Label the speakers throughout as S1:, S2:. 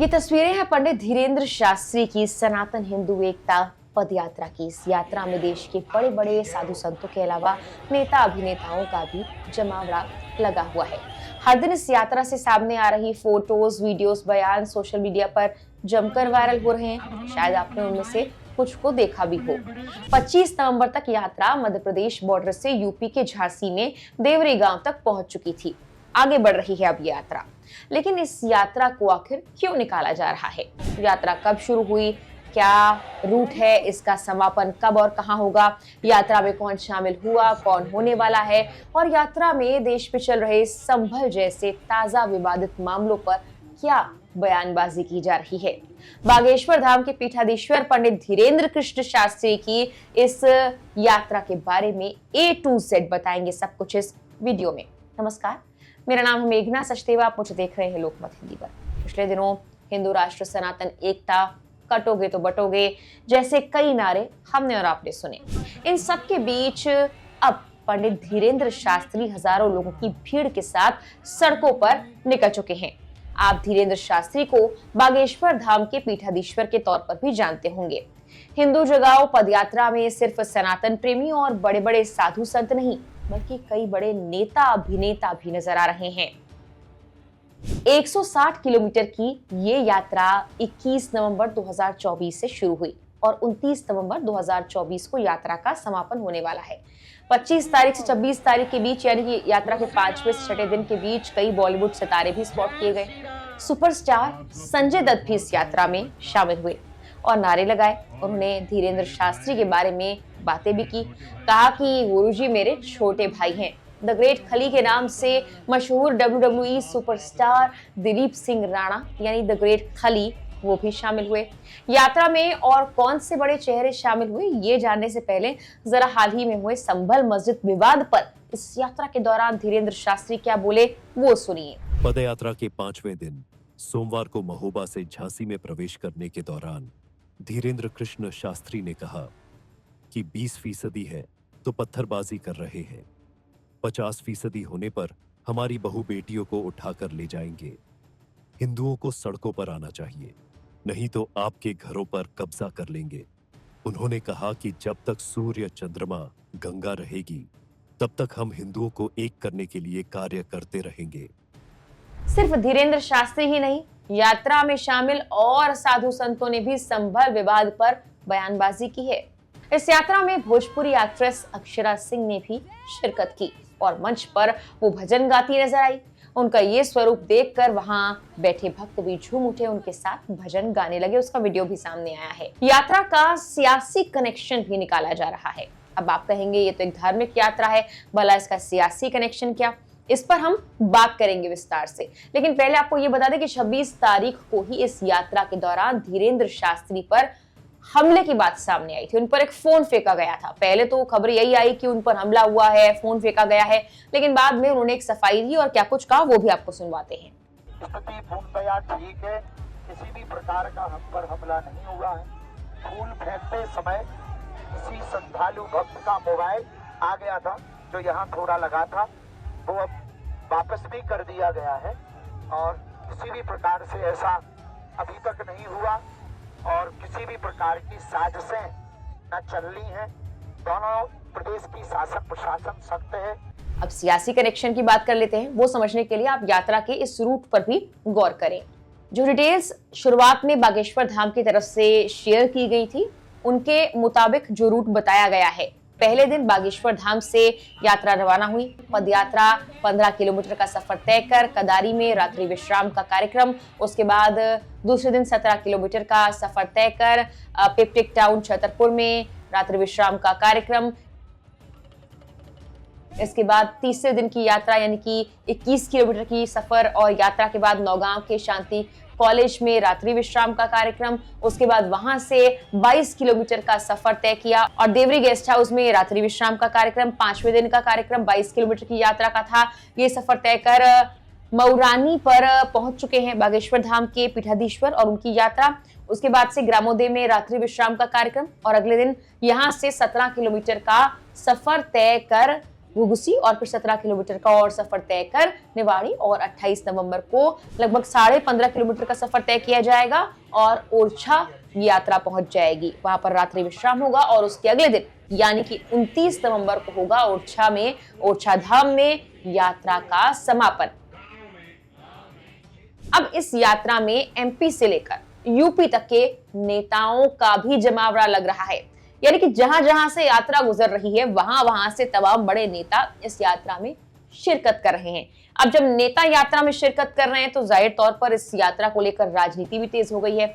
S1: ये तस्वीरें हैं पंडित धीरेन्द्र शास्त्री की सनातन हिंदू एकता पद यात्रा की। इस यात्रा में देश के बड़े बड़े साधु संतों के अलावा नेता अभिनेताओं का भी जमावड़ा लगा हुआ है। हर दिन इस यात्रा से सामने आ रही फोटोज, वीडियोस, बयान सोशल मीडिया पर जमकर वायरल हो रहे हैं। शायद आपने उनमें से कुछ को देखा भी हो। 25 नवंबर तक यात्रा मध्य प्रदेश बॉर्डर से यूपी के झांसी में देवरी गांव तक पहुंच चुकी थी। आगे बढ़ रही है अब यात्रा, लेकिन इस यात्रा को आखिर क्यों निकाला जा रहा है? यात्रा कब शुरू हुई? क्या रूट है? इसका समापन कब और कहां होगा? यात्रा में कौन शामिल हुआ, कौन होने वाला है? और यात्रा में देश में चल रहे संभल जैसे ताजा विवादित मामलों पर क्या बयानबाजी की जा रही है? बागेश्वर धाम के पीठाधीश्वर पंडित धीरेन्द्र कृष्ण शास्त्री की इस यात्रा के बारे में A to Z बताएंगे सब कुछ इस वीडियो में। नमस्कार, मेरा नाम है मेघना सचदेवा। आप मुझे देख रहे हैं लोकमत हिंदी पर। पिछले दिनों हिंदू राष्ट्र सनातन एकता, कटोगे तो बटोगे जैसे कई नारे हमने और आपने सुने। इन सब के बीच अब पंडित धीरेन्द्र शास्त्री हजारों लोगों की भीड़ के साथ सड़कों पर निकल चुके हैं। आप धीरेन्द्र शास्त्री को बागेश्वर धाम के पीठाधीश्वर के तौर पर भी जानते होंगे। हिंदू जगाओ पदयात्रा में सिर्फ सनातन प्रेमी और बड़े बड़े साधु संत नहीं, बल्कि कई बड़े नेता अभिनेता भी नजर आ रहे हैं। 160 किलोमीटर की ये यात्रा 21 नवंबर 2024 से शुरू हुई और 29 नवंबर 2024 को यात्रा का समापन होने वाला है। 25 तारीख से 26 तारीख के बीच यानी कि यात्रा के 5वें से 6ठे दिन के बीच कई बॉलीवुड सितारे भी स्पॉट किए गए। सुपरस्टार संजय दत्त भी इस यात्रा में शामिल हुए और नारे लगाए। उन्होंने धीरेन्द्र शास्त्री के बारे में बातें भी की। कहा कि गुरुजी मेरे छोटे भाई हैं। द ग्रेट खली के नाम से मशहूर WWE सुपरस्टार दिलीप सिंह राणा यानी द ग्रेट खली वो भी शामिल हुए। यात्रा में और कौन से बड़े चेहरे शामिल हुए ये जानने से पहले जरा हाल ही में हुए संभल मस्जिद विवाद पर इस यात्रा के दौरान धीरेन्द्र शास्त्री क्या बोले वो सुनिए।
S2: पदयात्रा के 5वें दिन सोमवार को महोबा से झांसी में प्रवेश करने के दौरान धीरेन्द्र कृष्ण शास्त्री ने कहा कि 20% है तो पत्थरबाजी कर रहे हैं, 50% होने पर हमारी बहु बेटियों को उठाकर ले जाएंगे। हिंदुओं को सड़कों पर आना चाहिए, नहीं तो आपके घरों पर कब्जा कर लेंगे। उन्होंने कहा कि जब तक सूर्य, चंद्रमा, गंगा रहेगी तब तक हम हिंदुओं को एक करने के लिए कार्य करते रहेंगे।
S1: सिर्फ धीरेन्द्र शास्त्री ही नहीं, यात्रा में शामिल और साधु संतों ने भी संभल विवाद पर बयानबाजी की है। इस यात्रा में भोजपुरी एक्ट्रेस अक्षरा सिंह ने भी शिरकत की और मंच पर वो भजन गाती नजर आई। उनका ये स्वरूप देखकर वहां बैठे भक्त भी झूम उठे, उनके साथ भजन गाने लगे। उसका वीडियो भी सामने आया है। यात्रा का सियासी कनेक्शन भी निकाला जा रहा है। अब आप कहेंगे ये तो एक धार्मिक यात्रा है, भला इसका सियासी कनेक्शन क्या? इस पर हम बात करेंगे विस्तार से, लेकिन पहले आपको ये बता दें कि 26 तारीख को ही इस यात्रा के दौरान धीरेन्द्र शास्त्री पर हमले की बात सामने आई थी। उन पर एक फोन फेंका गया था। पहले तो खबर यही आई कि उन पर हमला हुआ है, फोन फेंका गया है, लेकिन बाद में उन्होंने एक सफाई दी और क्या कुछ कहा वो भी आपको सुनवाते हैं।
S3: स्थिति पूर्णतया ठीक है, किसी भी प्रकार का हम पर हमला नहीं हुआ है। फूल फेंकते समय किसी श्रद्धालु भक्त का मोबाइल आ गया था जो यहाँ थोड़ा लगा था, वो अब वापस भी कर दिया गया है और किसी भी प्रकार से ऐसा अभी तक नहीं हुआ और किसी भी प्रकार की साजिशें न चल रही हैं। दोनों प्रदेश की शासन प्रशासन सख्त है।
S1: अब सियासी कनेक्शन की बात कर लेते हैं। वो समझने के लिए आप यात्रा के इस रूट पर भी गौर करें। जो डिटेल्स शुरुआत में बागेश्वर धाम की तरफ से शेयर की गई थी, उनके मुताबिक जो रूट बताया गया है, पहले दिन बागेश्वर धाम से यात्रा रवाना हुई। पदयात्रा 15 किलोमीटर का सफर तय कर कदारी में रात्रि विश्राम का कार्यक्रम। उसके बाद दूसरे दिन 17 किलोमीटर का सफर तय कर पिपटिक टाउन छतरपुर में रात्रि विश्राम का कार्यक्रम। इसके बाद तीसरे दिन की यात्रा यानी कि 21 किलोमीटर की सफर और यात्रा के बाद नौगांव के शांति कॉलेज में रात्रि विश्राम का कार्यक्रम। उसके बाद वहां से 22 किलोमीटर का सफर तय किया और देवरी गेस्ट हाउस में रात्रि विश्राम का कार्यक्रम। 5वें दिन का कार्यक्रम 22 किलोमीटर की यात्रा का था। ये सफर तय कर मऊरानी पर पहुंच चुके हैं बागेश्वर धाम के पीठाधीश्वर और उनकी यात्रा। उसके बाद से ग्रामोदय में रात्रि विश्राम का कार्यक्रम और अगले दिन यहाँ से 17 किलोमीटर का सफर तय कर घुघुसी और फिर 17 किलोमीटर का और सफर तय कर निवाड़ी और 28 नवंबर को लगभग 15.5 किलोमीटर का सफर तय किया जाएगा और ओरछा यात्रा पहुंच जाएगी। वहां पर रात्रि विश्राम होगा और उसके अगले दिन यानी कि 29 नवंबर को होगा ओरछा धाम में यात्रा का समापन। अब इस यात्रा में एमपी से लेकर यूपी तक के नेताओं का भी जमावड़ा लग रहा है, यानी कि जहां जहां से यात्रा गुजर रही है वहां वहां से तमाम बड़े नेता इस यात्रा में शिरकत कर रहे हैं। अब जब नेता यात्रा में शिरकत कर रहे हैं तो जाहिर तौर पर इस यात्रा को लेकर राजनीति भी तेज हो गई है।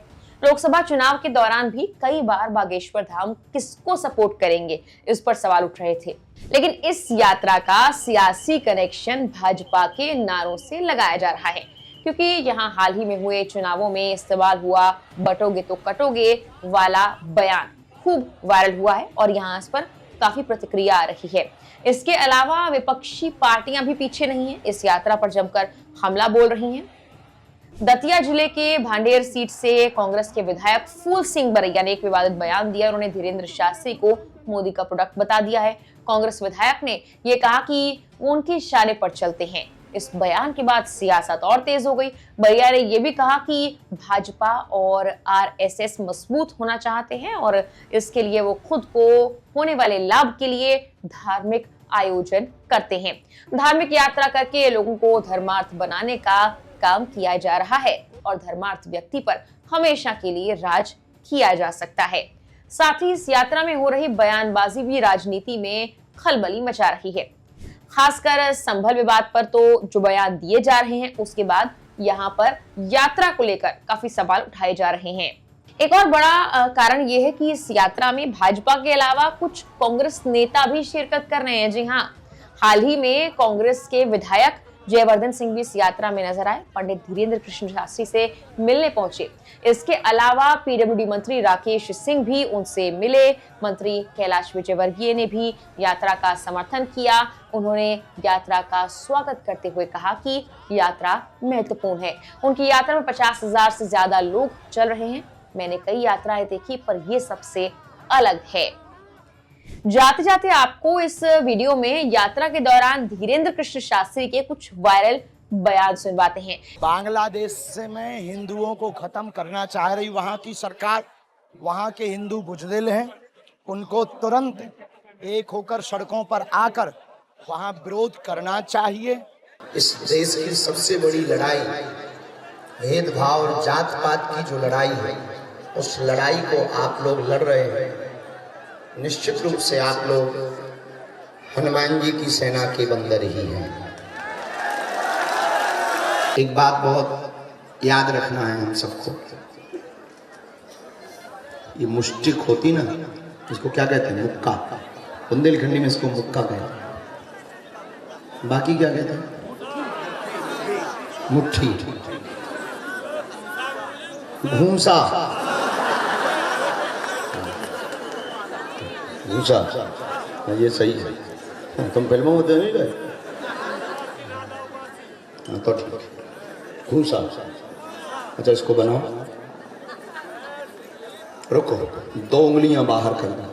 S1: लोकसभा चुनाव के दौरान भी कई बार बागेश्वर धाम किसको सपोर्ट करेंगे इस पर सवाल उठ रहे थे, लेकिन इस यात्रा का सियासी कनेक्शन भाजपा के नारों से लगाया जा रहा है, क्योंकि यहाँ हाल ही में हुए चुनावों में इस्तेमाल हुआ बटोगे तो कटोगे वाला बयान खूब वायरल हुआ है और यहाँ इस पर काफी प्रतिक्रिया आ रही है। इसके अलावा विपक्षी पार्टियां भी पीछे नहीं है, इस यात्रा पर जमकर हमला बोल रही हैं। दतिया जिले के भांडेर सीट से कांग्रेस के विधायक फूल सिंह बरैया ने एक विवादित बयान दिया। उन्होंने धीरेंद्र शास्त्री को मोदी का प्रोडक्ट बता दिया है। कांग्रेस विधायक ने यह कहा कि वो उनके इशारे पर चलते हैं। इस बयान के बाद सियासत और तेज हो गई। बरैया ने यह भी कहा कि भाजपा और आरएसएस मजबूत होना चाहते हैं और इसके लिए वो खुद को होने वाले लाभ के लिए धार्मिक आयोजन करते हैं। धार्मिक यात्रा करके लोगों को धर्मार्थ बनाने का काम किया जा रहा है और धर्मार्थ व्यक्ति पर हमेशा के लिए राज किया जा सकता है। साथ ही इस यात्रा में हो रही बयानबाजी भी राजनीति में खलबली मचा रही है। खासकर संभल विवाद पर तो जो बयान दिए जा रहे हैं उसके बाद यहाँ पर यात्रा को लेकर काफी सवाल उठाए जा रहे हैं। एक और बड़ा कारण यह है कि इस यात्रा में भाजपा के अलावा कुछ कांग्रेस नेता भी शिरकत कर रहे हैं। जी हाँ, हाल ही में कांग्रेस के विधायक जयवर्धन सिंह भी इस यात्रा में नजर आए, पंडित धीरेंद्र कृष्ण शास्त्री से मिलने पहुंचे। इसके अलावा पीडब्ल्यूडी मंत्री राकेश सिंह भी उनसे मिले। मंत्री कैलाश विजयवर्गीय ने भी यात्रा का समर्थन किया। उन्होंने यात्रा का स्वागत करते हुए कहा कि यात्रा महत्वपूर्ण है। उनकी यात्रा में 50,000 से ज्यादा लोग चल रहे हैं। मैंने कई यात्राएं देखी पर यह सबसे अलग है। जाते जाते आपको इस वीडियो में यात्रा के दौरान धीरेंद्र कृष्ण शास्त्री के कुछ वायरल बयान सुनवाते हैं।
S3: बांग्लादेश से मैं हिंदुओं को खत्म करना चाह रही वहाँ की सरकार, वहाँ के हिंदू बुजदिल हैं, उनको तुरंत एक होकर सड़कों पर आकर वहाँ विरोध करना चाहिए।
S4: इस देश की सबसे बड़ी लड़ाई भेदभाव और जात पात की जो लड़ाई है, उस लड़ाई को आप लोग लड़ रहे हैं। निश्चित रूप से आप लोग हनुमान जी की सेना के बंदर ही हैं। एक बात बहुत याद रखना है हम सबको, ये मुष्टिक होती ना, इसको क्या कहते हैं? मुक्का। बुंदेलखंडी में इसको मुक्का कहते हैं। बाकी क्या कहते हैं? मुट्ठी, भूसा, भूसा, ये सही है। तुम फिल्मों में तो नहीं गए? हाँ तो ठीक है, भूसा। अच्छा, इसको बनाओ, रुको, 2 उंगलियां बाहर करना,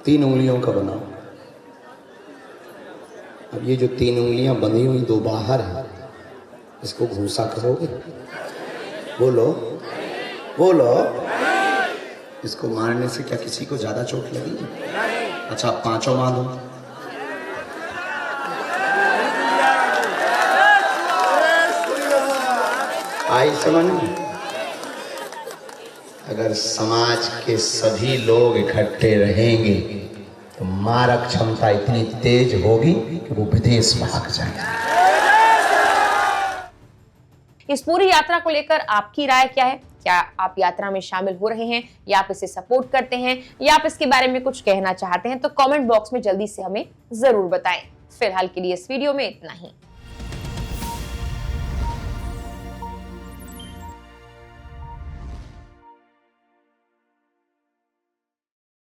S4: 3 उंगलियों का बनाओ। अब ये जो 3 उंगलियां बंधी हुई 2 बाहर है, इसको भूसा कहोगे? बोलो बोलो। इसको मारने से क्या किसी को ज्यादा चोट लगी? अच्छा, 5 बांधो। आई समझ? अगर समाज के सभी लोग इकट्ठे रहेंगे तो मारक क्षमता इतनी तेज होगी कि वो विदेश भाग जाएंगे।
S1: इस पूरी यात्रा को लेकर आपकी राय क्या है? क्या आप यात्रा में शामिल हो रहे हैं या आप इसे सपोर्ट करते हैं या आप इसके बारे में कुछ कहना चाहते हैं? तो कमेंट बॉक्स में जल्दी से हमें जरूर बताएं। फिलहाल के लिए इस वीडियो में इतना ही।